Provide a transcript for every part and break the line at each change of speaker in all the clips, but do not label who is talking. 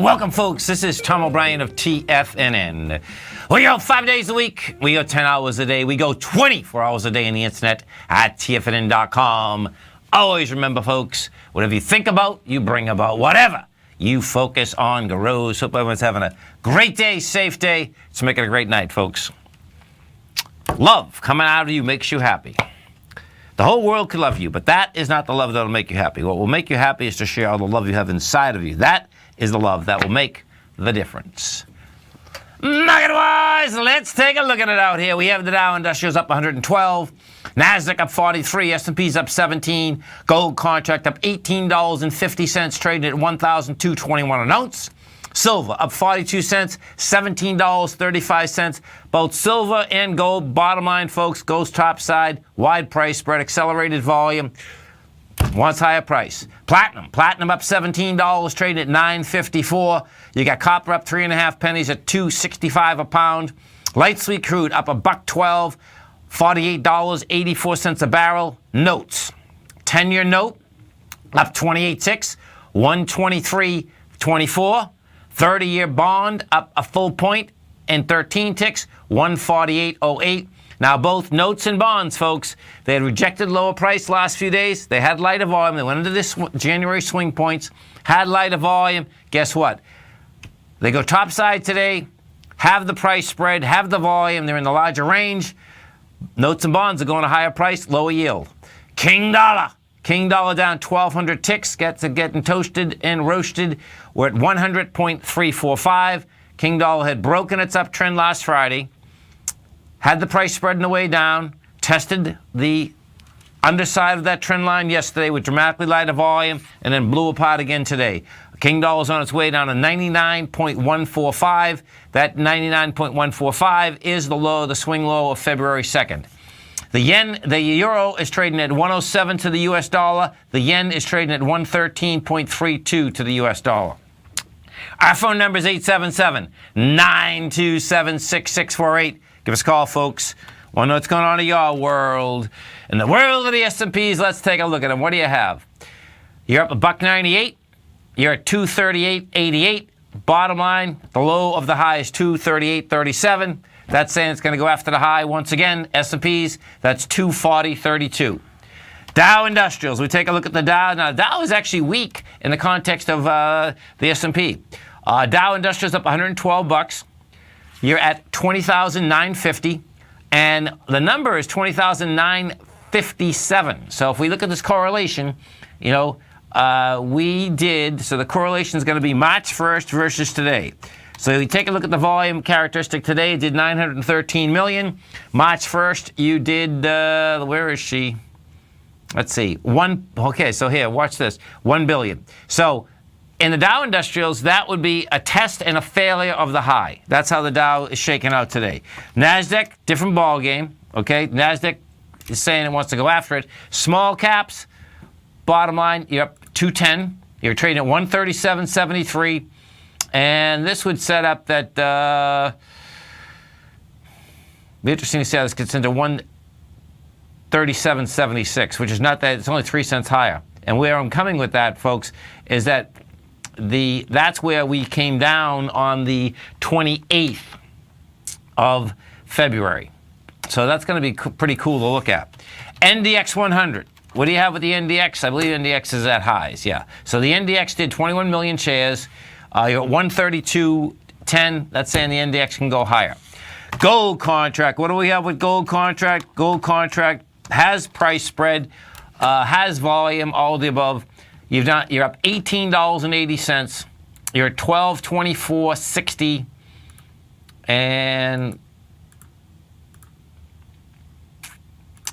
Welcome, folks. This is Tom O'Brien of TFNN. We go 5 days a week. We go 10 hours a day. We go 24 hours a day on the internet at TFNN.com. Always remember, folks, whatever you think about, you bring about. Whatever you focus on grows. Hope everyone's having a great day, safe day. Let's make it a great night, folks. Love coming out of you makes you happy. The whole world could love you, but that is not the love that will make you happy. What will make you happy is to share all the love you have inside of you. That is the love that will make the difference. Market-wise, let's take a look at it out here. We have the Dow Industrials up 112, NASDAQ up 43, S&P's up 17, gold contract up $18.50, trading at $1,221 an ounce. Silver up 42 cents, $17.35. Both silver and gold, bottom line, folks, goes top side, wide price spread, accelerated volume. Wants higher price. Platinum up $17, trading at $9.54. You got copper up 3.5 pennies at $2.65 a pound. Light sweet crude up $1.12, $48.84 a barrel. Notes. 10-year note up 28.6, 123.24. 30-year bond up a full point and 13 ticks, 148.08. Now, both notes and bonds, folks, they had rejected lower price last few days. They had lighter volume. They went into this January swing points, had lighter volume. Guess what? They go topside today, have the price spread, have the volume. They're in the larger range. Notes and bonds are going to higher price, lower yield. King dollar down 1,200 ticks, getting toasted and roasted. We're at 100.345. King dollar had broken its uptrend last Friday. Had the price spread on the way down, tested the underside of that trend line yesterday with dramatically lighter volume, and then blew apart again today. King dollar's on its way down to 99.145. That 99.145 is the low, the swing low of February 2nd. The euro is trading at 107 to the U.S. dollar. The yen is trading at 113.32 to the U.S. dollar. Our phone number is 877-927-6648. Give us a call, folks. Want to know what's going on in your world. In the world of the S&Ps, let's take a look at them. What do you have? You're up $1.98. You're at 238.88. Bottom line, the low of the high is 238.37. That's saying it's going to go after the high once again. S&Ps, that's 240.32. Dow Industrials, we take a look at the Dow. Now, Dow is actually weak in the context of the S&P. Dow Industrials up $112. You're at 20,950, and the number is 20,957. So if we look at this correlation, so the correlation is going to be March 1st versus today. So you take a look at the volume characteristic today. It did 913 million. March 1st, you did, where is she? Let's see, so here, watch this, 1 billion. So in the Dow Industrials, that would be a test and a failure of the high. That's how the Dow is shaking out today. NASDAQ, different ball game, okay? NASDAQ is saying it wants to go after it. Small caps, bottom line, you're up 210. You're trading at 137.73. And this would set up that, be interesting to see how this gets into 137.76, which is not that, it's only 3 cents higher. And where I'm coming with that, folks, is that that's where we came down on the 28th of February. So that's going to be pretty cool to look at. NDX 100. What do you have with the NDX? I believe NDX is at highs, yeah. So the NDX did 21 million shares. You're at 132.10. That's saying the NDX can go higher. Gold contract. What do we have with gold contract? Gold contract has price spread, has volume, all of the above. You're up $18.80. You're at 1224.60, and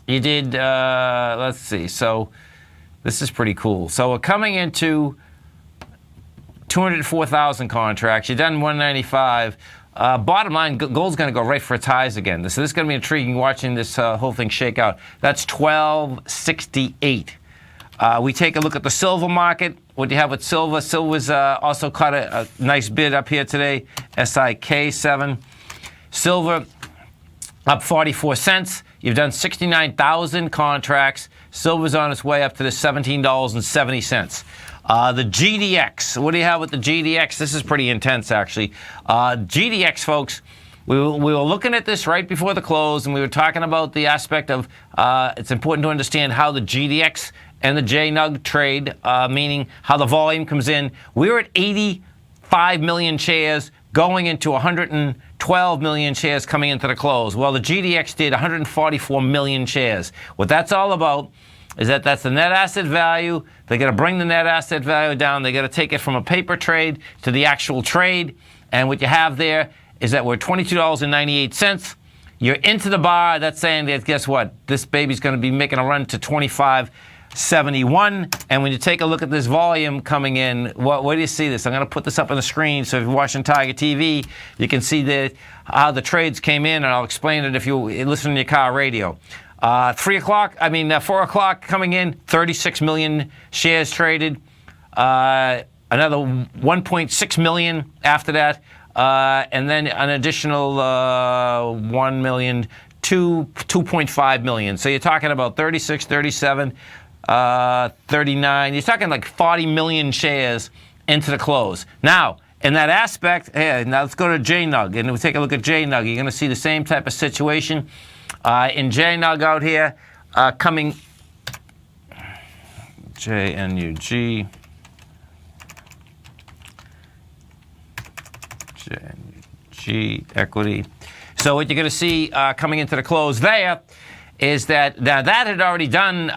you did. Let's see. So this is pretty cool. So we're coming into 204,000 contracts. You've done 195. Bottom line, gold's going to go right for its highs again. So this is going to be intriguing watching this whole thing shake out. That's 1268. We take a look at the silver market. What do you have with silver? Silver's also caught a nice bid up here today, SIK7. Silver up 44 cents. You've done 69,000 contracts. Silver's on its way up to the $17.70. The GDX, what do you have with the GDX? This is pretty intense, actually. GDX, folks, we were looking at this right before the close, and we were talking about the aspect of it's important to understand how the GDX and the JNUG trade, meaning how the volume comes in. We were at 85 million shares going into 112 million shares coming into the close. Well, the GDX did 144 million shares. What that's all about is that's the net asset value. They got to bring the net asset value down. They got to take it from a paper trade to the actual trade. And what you have there is that we're $22.98. You're into the bar. That's saying that, guess what? This baby's going to be making a run to 25.71. And when you take a look at this volume coming in, where do you see this? I'm going to put this up on the screen, so if you're watching Tiger TV, you can see how the trades came in, and I'll explain it if you listen to your car radio. 4 o'clock coming in, 36 million shares traded. Another 1.6 million after that. And then an additional 1 million, 2.5 million. So you're talking about 36, 37, 39. You're talking like 40 million shares into the close. Now, in that aspect, now let's go to JNUG, and we'll take a look at JNUG. You're going to see the same type of situation. In JNUG out here, coming JNUG. JNUG equity. So what you're going to see coming into the close there is that now that had already done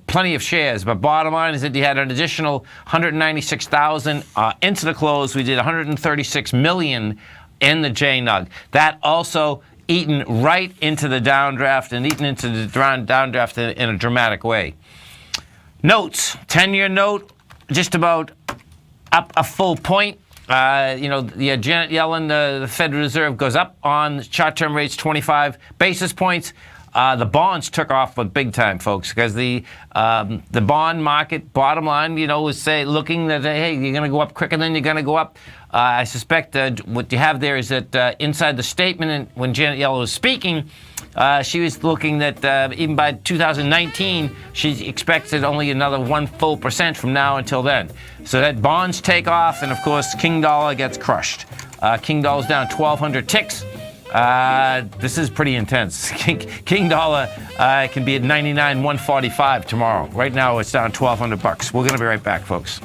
plenty of shares, but bottom line is that you had an additional 196,000 into the close. We did 136 million in the JNUG. That also eaten right into the downdraft and eaten into the downdraft in a dramatic way. Notes, 10-year note, just about up a full point. Janet Yellen, the Federal Reserve, goes up on short-term rates 25 basis points. The bonds took off big time, folks, because the bond market, bottom line, was looking that, hey, you're going to go up quicker than you're going to go up. I suspect what you have there is that inside the statement, when Janet Yellen was speaking, she was looking that even by 2019, she expected only another 1 full % from now until then. So that bonds take off, and of course, King Dollar gets crushed. King Dollar's down 1,200 ticks. This is pretty intense. King Dollar can be at 99,145 tomorrow. Right now, it's down $1,200. We're going to be right back, folks.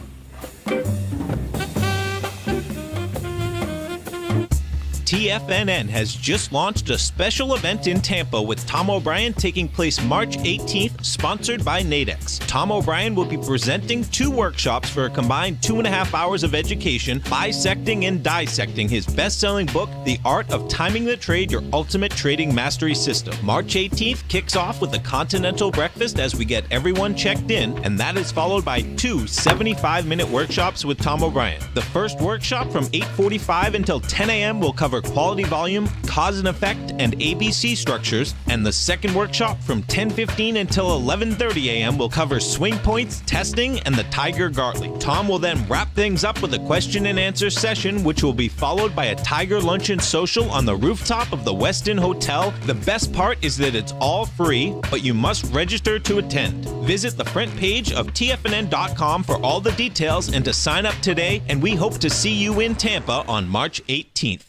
TFNN has just launched a special event in Tampa with Tom O'Brien taking place March 18th, sponsored by Nadex. Tom O'Brien will be presenting 2 workshops for a combined 2.5 hours of education, bisecting and dissecting his best-selling book, The Art of Timing the Trade, Your Ultimate Trading Mastery System. March 18th kicks off with a continental breakfast as we get everyone checked in, and that is followed by 2 75-minute workshops with Tom O'Brien. The first workshop from 8:45 until 10 a.m. will cover quality volume, cause and effect, and ABC structures, and the second workshop from 10:15 until 11:30 a.m. will cover swing points, testing, and the Tiger Gartley. Tom will then wrap things up with a question and answer session, which will be followed by a Tiger Luncheon Social on the rooftop of the Westin Hotel. The best part is that it's all free, but you must register to attend. Visit the front page of TFNN.com for all the details and to sign up today, and we hope to see you in Tampa on March 18th.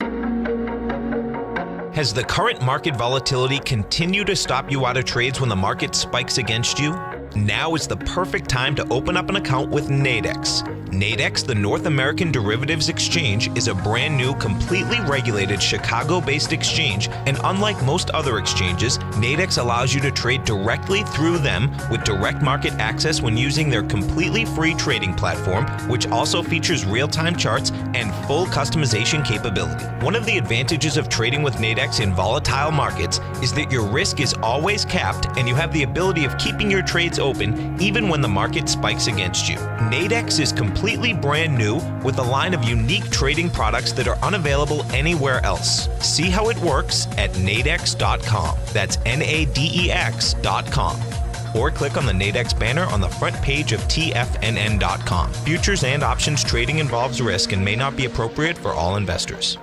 Has the current market volatility continued to stop you out of trades when the market spikes against you? Now is the perfect time to open up an account with Nadex. Nadex, the North American Derivatives Exchange, is a brand new, completely regulated Chicago-based exchange, and unlike most other exchanges, Nadex allows you to trade directly through them with direct market access when using their completely free trading platform, which also features real-time charts and full customization capability. One of the advantages of trading with Nadex in volatile markets is that your risk is always capped and you have the ability of keeping your trades open even when the market spikes against you. Nadex is completely brand new with a line of unique trading products that are unavailable anywhere else. See how it works at nadex.com. That's NADEX.com. Or click on the Nadex banner on the front page of TFNN.com. Futures and options trading involves risk and may not be appropriate for all investors.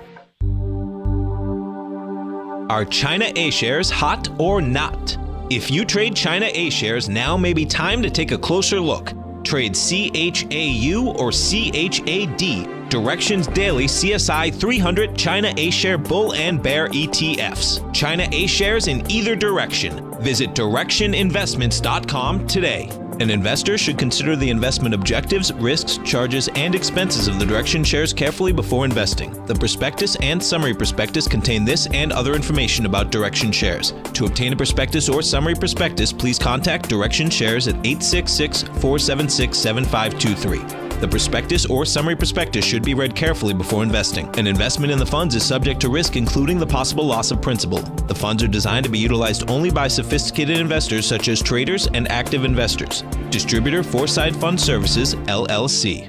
Are China A-shares hot or not? If you trade China A shares, now may be time to take a closer look. Trade CHAU or CHAD, Directions Daily CSI 300 China A Share Bull and Bear ETFs. China A shares in either direction. Visit directioninvestments.com today. An investor should consider the investment objectives, risks, charges, and expenses of the Direction shares carefully before investing. The prospectus and summary prospectus contain this and other information about Direction shares. To obtain a prospectus or summary prospectus, please contact Direction Shares at 866-476-7523. The prospectus or summary prospectus should be read carefully before investing. An investment in the funds is subject to risk, including the possible loss of principal. The funds are designed to be utilized only by sophisticated investors such as traders and active investors. Distributor Foreside Fund Services, LLC.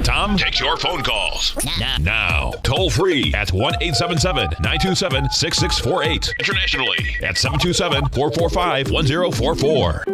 Tom takes your phone calls now. Toll free at 1-877-927-6648. Internationally at 727-445-1044.